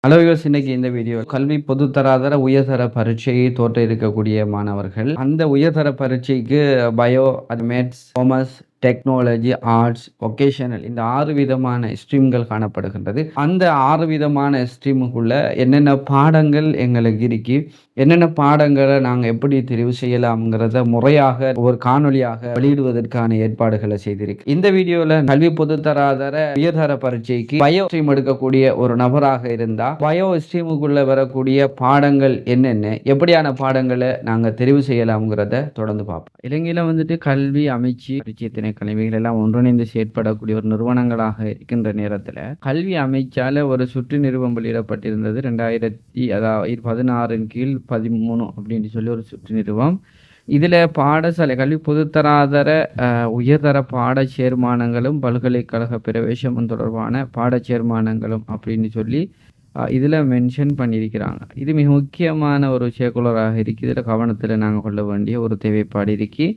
Hello viewers, இன்னைக்கு இந்த video கல்வி பொதுத்தராதர உயர்தர பரீட்சையை தோற்ற இருக்கக்கூடிய மாணவர்கள் அந்த உயர்தர பரீட்சைக்கு bio, maths, commerce, technology, arts, vocational இந்த 6 விதமான ஸ்ட்ரீம்கள் காணப்படுகின்றது. அந்த 6 விதமான ஸ்ட்ரீமுக்குள்ள என்னென்ன பாடங்கள் எங்களுக்கு இருக்கு, என்னென்ன பாடங்களை நாங்கள் எப்படி தெரிவு செய்யலாம்ங்கிறத முறையாக ஒரு காணொலியாக வெளியிடுவதற்கான ஏற்பாடுகளை செய்திருக்கு. இந்த வீடியோவில் கல்வி பொதுத்தராதர உயர்தர பரீட்சைக்கு பயோ ஸ்ட்ரீம் எடுக்கக்கூடிய ஒரு நபராக இருந்தால் பயோ ஸ்ட்ரீமுக்குள்ள வரக்கூடிய பாடங்கள் என்னென்ன, எப்படியான பாடங்களை நாங்கள் தெரிவு செய்யலாம்ங்கிறத தொடர்ந்து பார்ப்போம். இலங்கையில் வந்துட்டு கல்வி அமைச்சு பரீட்சை திணைக்களவிகள் எல்லாம் ஒன்றிணைந்து செயற்படக்கூடிய ஒரு நிறுவனங்களாக இருக்கின்ற நேரத்தில் கல்வி அமைச்சால ஒரு சுற்று நிறுவனம் வெளியிடப்பட்டிருந்தது. 2016 கீழ் 13 அப்படின்னு சொல்லி ஒரு சுற்று நிறுவனம். இதில் பாடசாலை கல்வி பொதுத்தராதர உயர்தர பாட சேர்மானங்களும் பல்கலைக்கழக பிரவேசம் தொடர்பான பாட சேர்மானங்களும் அப்படின்னு சொல்லி இதில் மென்ஷன் பண்ணியிருக்கிறாங்க. இது மிக முக்கியமான ஒரு சர்க்குலராக இருக்குது. இதில் கவனத்தில் நாங்கள் கொள்ள வேண்டிய ஒரு தேவைப்பாடு இருக்கு.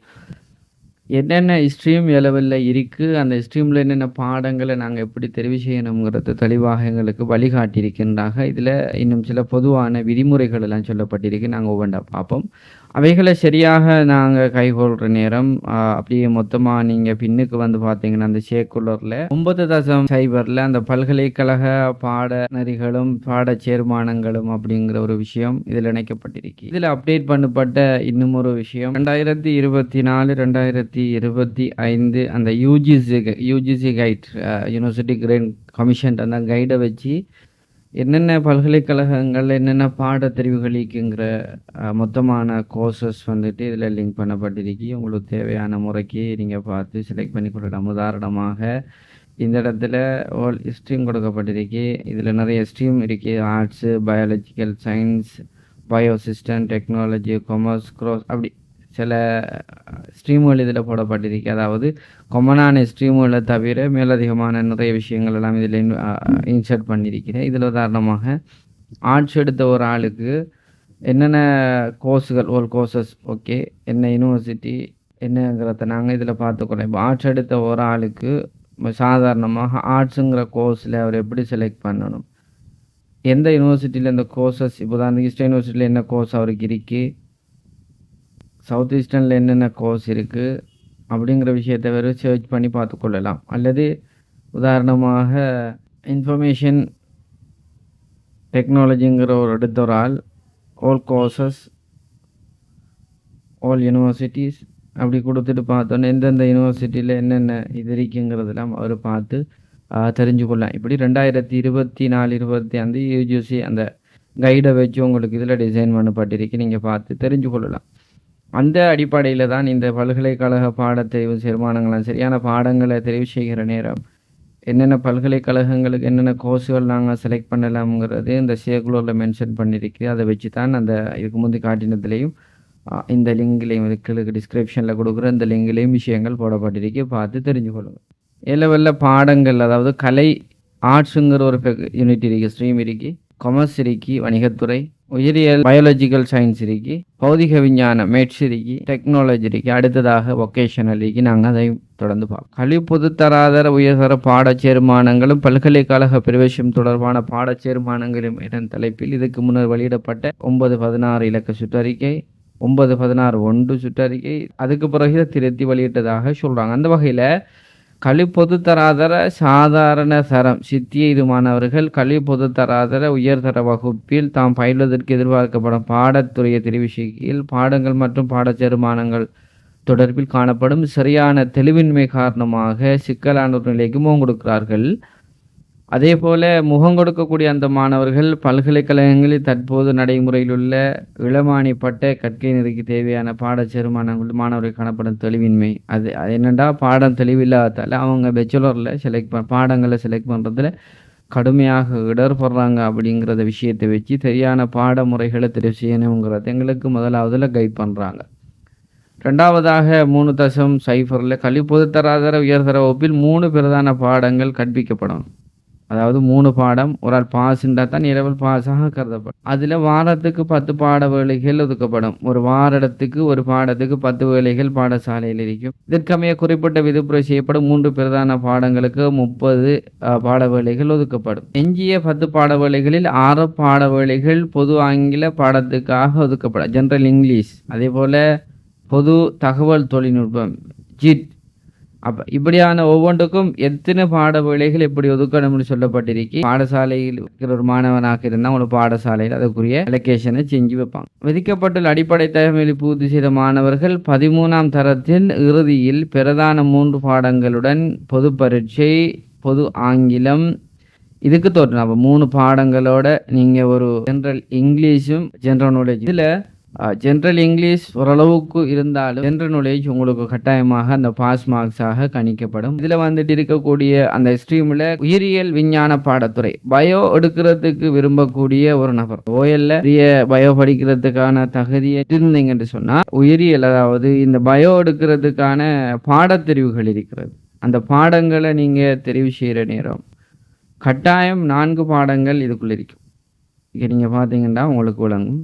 என்னென்ன ஸ்ட்ரீம் லெவலில் இருக்குது, அந்த ஸ்ட்ரீமில் என்னென்ன பாடங்களை நாங்கள் எப்படி தெரிவு செய்யணுங்கிறது தெளிவாக எங்களுக்கு வழிகாட்டியிருக்கின்றாங்க. இதில் இன்னும் சில பொதுவான விதிமுறைகள் எல்லாம் சொல்லப்பட்டிருக்கு. நாங்கள் ஒவ்வொன்றா பார்ப்போம். அவைகளை சரியாக நாங்கள் கைகொள்கிற நேரம் அப்படியே மொத்தமாக நீங்கள் பின்னுக்கு வந்து பார்த்தீங்கன்னா அந்த சேக்குலரில் 9.0 அந்த பல்கலைக்கழக பாடநெறிகளும் பாட சேர்மானங்களும் அப்படிங்கிற ஒரு விஷயம் இதில் இணைக்கப்பட்டிருக்கு. இதில் அப்டேட் பண்ணப்பட்ட இன்னும் ஒரு விஷயம் 2024 2025 அந்த UGC guide, University Grant Commission அந்த கைடை வச்சு என்னென்ன பல்கலைக்கழகங்கள் என்னென்ன பாடத்தெரிவுகள் இருக்குங்கிற மொத்தமான கோர்சஸ் வந்துட்டு இதில் லிங்க் பண்ணப்பட்டிருக்கு. உங்களுக்கு தேவையான முறைக்கு நீங்கள் பார்த்து செலக்ட் பண்ணி கொடுக்கலாம். உதாரணமாக இந்த இடத்துல ஸ்ட்ரீம் கொடுக்கப்பட்டிருக்கு. இதில் நிறைய ஸ்ட்ரீம் இருக்குது. Arts, biological science, biosystem, technology, commerce, அப்படி சில ஸ்ட்ரீம்கள் இதில் போடப்பட்டிருக்கு. அதாவது கொமனான ஸ்ட்ரீம்களை தவிர மேலதிகமான நிறைய விஷயங்கள் எல்லாம் இதில் இன்சர்ட் பண்ணியிருக்கிறேன். இதில் உதாரணமாக ஆர்ட்ஸ் எடுத்த ஒரு ஆளுக்கு என்னென்ன கோர்ஸுகள் கோர்சஸ் ஓகே என்ன யூனிவர்சிட்டி என்னங்கிறத நாங்கள் இதில் பார்த்துக்கிறோம். இப்போ ஆர்ட்ஸ் எடுத்த ஒரு ஆளுக்கு சாதாரணமாக ஆர்ட்ஸுங்கிற கோர்ஸில் அவர் எப்படி செலக்ட் பண்ணணும், எந்த யூனிவர்சிட்டியில் இந்த கோர்சஸ், இப்போ தான் ஈஸ்டர்ன் யூனிவர்சிட்டியில் என்ன கோர்ஸ் அவருக்கு இருக்குது, சவுத் ஈஸ்டர்னில் என்னென்ன கோர்ஸ் இருக்குது அப்படிங்கிற விஷயத்தை வெறும் சர்ச் பண்ணி பார்த்துக்கொள்ளலாம். அல்லது உதாரணமாக இன்ஃபர்மேஷன் டெக்னாலஜிங்கிற ஒரு எடுத்த ஒரு ஆள் ஆல் கோர்சஸ் ஆல் யூனிவர்சிட்டிஸ் அப்படி கொடுத்துட்டு பார்த்தோன்னே எந்தெந்த யூனிவர்சிட்டியில் என்னென்ன இது இருக்குங்கிறதெல்லாம் அவர் பார்த்து தெரிஞ்சுக்கொள்ளலாம். இப்படி 2024 25 யூஜிசி அந்த கைடை வச்சு உங்களுக்கு இதில் டிசைன் பண்ணப்பட்டிருக்கு. நீங்கள் பார்த்து தெரிஞ்சு கொள்ளலாம். அந்த அடிப்படையில் தான் இந்த பல்கலைக்கழக பாடத்தெரிவு தீர்மானங்களாம் சரியான பாடங்களை தெரிவு செய்கிற நேரம் என்னென்ன பல்கலைக்கழகங்களுக்கு என்னென்ன கோர்ஸுகள் நாங்கள் செலக்ட் பண்ணலாம்ங்கிறது இந்த சர்க்குலரில் மென்ஷன் பண்ணியிருக்கு. அதை வச்சு தான் அந்த இதுக்கு முந்தி காட்டினத்துலேயும் இந்த லிங்க்லேயும் இதுக்கு டிஸ்கிரிப்ஷனில் கொடுக்குற இந்த லிங்க்லேயும் விஷயங்கள் போடப்பட்டிருக்கு. பார்த்து தெரிஞ்சு கொள்ளுங்கள். லெவலில் பாடங்கள் அதாவது கலை ஆர்ட்ஸுங்கிற ஒரு யூனிட் இருக்குது, ஸ்ட்ரீம் இருக்குது, காமர்ஸ் இருக்கு, வணிகத்துறை, உயிரியல் பயாலஜிக்கல் சயின்ஸ் இருக்கு, பௌதிக விஞ்ஞானம் மேத்ஸ் இருக்கு, டெக்னாலஜி இருக்கு, அடுத்ததாக வொகேஷனல் இருக்கு. நாங்கள் அதை தொடர்ந்து பார்ப்போம். கல்வி பொதுத்தராதர உயர்தர பாட சேர்மானங்களும் பல்கலைக்கழக பிரவேசம் தொடர்பான பாட சேர்மானங்களும் என்ற தலைப்பில் இதுக்கு முன்னர் வெளியிடப்பட்ட 9.16 இலக்க சுற்றறிக்கை, 9.16 1 சுற்றறிக்கை, அதுக்கு பிறகு திருத்தி வெளியிட்டதாக சொல்கிறாங்க. அந்த வகையில் கல்வி பொதுத்தராதர சாதாரண தரம் சித்திய இது மாணவர்கள் கல்வி பொதுத்தராதர உயர்தர வகுப்பில் தாம் பயில்வதற்கு எதிர்பார்க்கப்படும் பாடத்துறையை தெரிவு செய்கையில் பாடங்கள் மற்றும் பாடச்சேர்மானங்கள் தொடர்பில் காணப்படும் சரியான தெளிவின்மை காரணமாக சிக்கலான ஒரு நிலைக்கு முகம் கொடுக்கிறார்கள். அதே போல் முகம் கொடுக்கக்கூடிய அந்த மாணவர்கள் பல்கலைக்கழகங்களில் தற்போது நடைமுறையில் உள்ள இளமானி பட்ட கற்கை நெறிக்கு தேவையான பாடச்சேர்மானங்கள் மாணவர்கள் காணப்படும் தெளிவின்மை. அது என்னென்னா பாடம் தெளிவில்லாதால் அவங்க பேச்சுலரில் பாடங்களை செலக்ட் பண்ணுறதுல கடுமையாக இடர்படுறாங்க. அப்படிங்கிறத விஷயத்தை வச்சு சரியான பாடமுறைகளை தெரிவு செய்யணுங்கிறத எங்களுக்கு முதலாவதில் கைட் பண்ணுறாங்க. ரெண்டாவதாக 3.0 கல்வி பொதுத்தராதர உயர்தர வகுப்பில் 3 பிரதான பாடங்கள் கற்பிக்கப்படும். அதாவது 3 பாடம் ஒரு ஆள் பாஸ்ன்றா தான் A-level பாஸாக கருதப்படும். அதில் வாரத்துக்கு 10 பாட வேளைகள் ஒதுக்கப்படும். ஒரு வாரத்துக்கு ஒரு பாடத்துக்கு 10 வேளைகள் பாடசாலையில் இருக்கும். இதற்கமைய குறிப்பிட்ட விதிப்புரை செய்யப்படும் 3 பிரதான பாடங்களுக்கு 30 பாட வேளைகள் ஒதுக்கப்படும். எஞ்சிய 10 பாட வேளைகளில் 6 பாட வேளைகள் பொது ஆங்கில பாடத்துக்காக ஒதுக்கப்படும். ஜெனரல் இங்கிலீஷ், அதே போல் பொது தகவல் தொழில்நுட்பம் ஜிட். அப்போ இப்படியான ஒவ்வொன்றுக்கும் எத்தனை பாட வேளைகள் எப்படி ஒதுக்கணும்னு சொல்லப்பட்டிருக்கு. பாடசாலையில் இருக்கிற ஒரு மாணவனாக இருந்தால் ஒரு பாடசாலையில் அதுக்குரிய அலோகேஷனை செஞ்சு வைப்பாங்க. விதிக்கப்பட்டுள்ள அடிப்படை தகவலை பூர்த்தி செய்த மாணவர்கள் 13ஆம் தரத்தின் இறுதியில் பிரதான 3 பாடங்களுடன் பொது பரீட்சை, பொது ஆங்கிலம் இதுக்கு தோற்றணும். அப்போ 3 பாடங்களோட நீங்கள் ஒரு ஜென்ரல் இங்கிலீஷும் ஜென்ரல் நாலேஜ். இதில் ஜென்ரல் இங்கிலீஷ் ஓரளவுக்கு இருந்தாலும் ஜென்ரல் நாலேஜ் உங்களுக்கு கட்டாயமாக அந்த பாஸ் மார்க்ஸாக கணிக்கப்படும். இதில் வந்துட்டு இருக்கக்கூடிய அந்த ஸ்ட்ரீமில் உயிரியல் விஞ்ஞான பாடத்துறை பயோ எடுக்கிறதுக்கு விரும்பக்கூடிய ஒரு நபர் ஓஎல்ல பயோ படிக்கிறதுக்கான தகுதியை இருந்தீங்கன்னு சொன்னால் உயிரியல், அதாவது இந்த பயோ எடுக்கிறதுக்கான பாடத்தெரிவுகள் இருக்கிறது. அந்த பாடங்களை நீங்கள் தெரிவு செய்கிற நேரம் கட்டாயம் 4 பாடங்கள் இதுக்குள்ள இருக்கும். இங்கே நீங்கள் பார்த்தீங்கன்னா உங்களுக்கு விளங்கும்.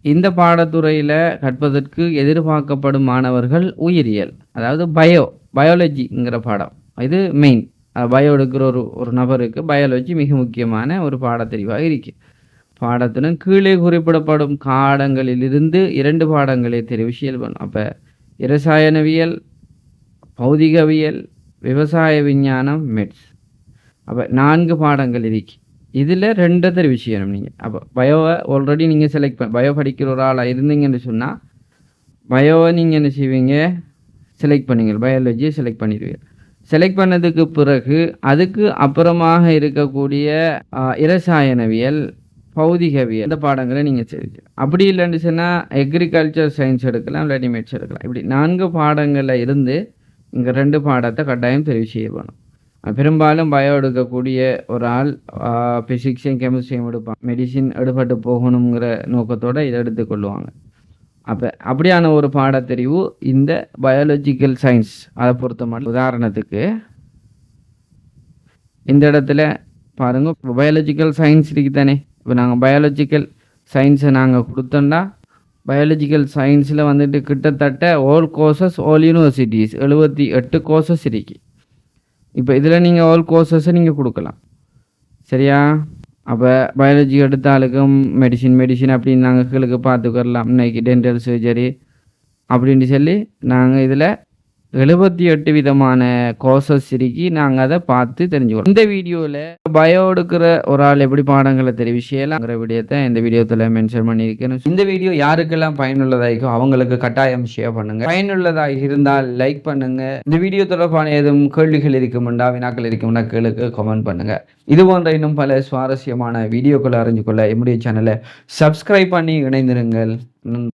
இந்த பாடத்துறையில் கற்பதற்கு எதிர்பார்க்கப்படும் மாணவர்கள் உயிரியல், அதாவது பயாலஜிங்கிற பாடம். இது மெயின். பயோ எடுக்கிற ஒரு நபருக்கு பயாலஜி மிக முக்கியமான ஒரு பாடத்தெரிவாக இருக்கு. பாடத்துடன் கீழே குறிப்பிடப்படும் பாடங்களிலிருந்து 2 பாடங்களை தெரிவு செய்யணும். அப்போ இரசாயனவியல், பௌதிகவியல், விவசாய விஞ்ஞானம், மெட்ஸ். அப்போ 4 பாடங்கள் இருக்கு. இதில் 2 தெரிவு செய்யணும் நீங்கள். அப்போ பயோவை ஆல்ரெடி நீங்கள் செலக்ட் பயோ படிக்கிற ஒரு ஆளாக இருந்தீங்கன்னு சொன்னால் பயோவை நீங்கள் என்ன செய்வீங்க, செலக்ட் பண்ணுவீங்க. பயாலஜியை செலக்ட் பண்ணிடுவீங்க. செலக்ட் பண்ணதுக்கு பிறகு அதுக்கு அப்புறமாக இருக்கக்கூடிய இரசாயனவியல், பௌதிகவியல் இந்த பாடங்களை நீங்கள் செய்வீங்க. அப்படி இல்லைன்னு சொன்னால் அக்ரிகல்ச்சர் சயின்ஸ் எடுக்கலாம், இல்லாட்டி மெட்ஸ் எடுக்கலாம். இப்படி 4 பாடங்களில் இருந்து இங்கே 2 பாடத்தை கட்டாயம் தெரிவு செய்ய வேணும். பெரும்பாலும் பயோ எடுக்கக்கூடிய ஒரு ஆள் ஃபிசிக்ஸையும் கெமிஸ்ட்ரியும் எடுப்பான். மெடிசின் எடுபட்டு போகணுங்கிற நோக்கத்தோடு இதை எடுத்துக்கொள்வாங்க. அப்போ அப்படியான ஒரு பாடத்தெரிவு இந்த பயாலஜிக்கல் சயின்ஸ் அதை பொறுத்த மட்டும். உதாரணத்துக்கு இந்த இடத்துல பாருங்கள், பயாலஜிக்கல் சயின்ஸ் இருக்கு தானே. இப்போ நாங்கள் பயாலஜிக்கல் சயின்ஸை நாங்கள் கொடுத்தோம்னா பயாலஜிக்கல் சயின்ஸில் வந்துட்டு கிட்டத்தட்ட all courses all universities 78 courses இருக்கு. இப்போ இதில் நீங்கள் ஆல் கோர்சஸை நீங்கள் கொடுக்கலாம், சரியா? அப்போ பயாலஜி எடுத்தாலுக்கும் மெடிசின் அப்படின்னு நாங்கள் கீழுக்கு பார்த்துக்கலாம். இன்னைக்கு டென்டல் சர்ஜரி அப்படின்னு சொல்லி நாங்கள் இதில் 78 விதமான கோர்சஸ் இருக்கு. நாங்கள் அதை பார்த்து தெரிஞ்சுக்கிறோம். இந்த வீடியோவில் பயோ எடுக்கிற ஒரு ஆள் எப்படி பாடங்களை தெரிவு செய்யலாங்கிற விடயத்தை இந்த வீடியோத்தில் மென்ஷன் பண்ணியிருக்கேன். இந்த வீடியோ யாருக்கெல்லாம் பயனுள்ளதாகோ அவங்களுக்கு கட்டாயம் ஷேர் பண்ணுங்க. பயனுள்ளதாக இருந்தால் லைக் பண்ணுங்க. இந்த வீடியோ தொடர்பான எதுவும் கேள்விகள் இருக்குமெண்டா, வினாக்கள் இருக்குமெண்டா கேளுக்கு கமெண்ட் பண்ணுங்க. இது போன்ற இன்னும் பல சுவாரஸ்யமான வீடியோக்களை அறிஞ்சு கொள்ள என்னுடைய சேனலை சப்ஸ்கிரைப் பண்ணி இணைந்திருங்கள். நன்றி.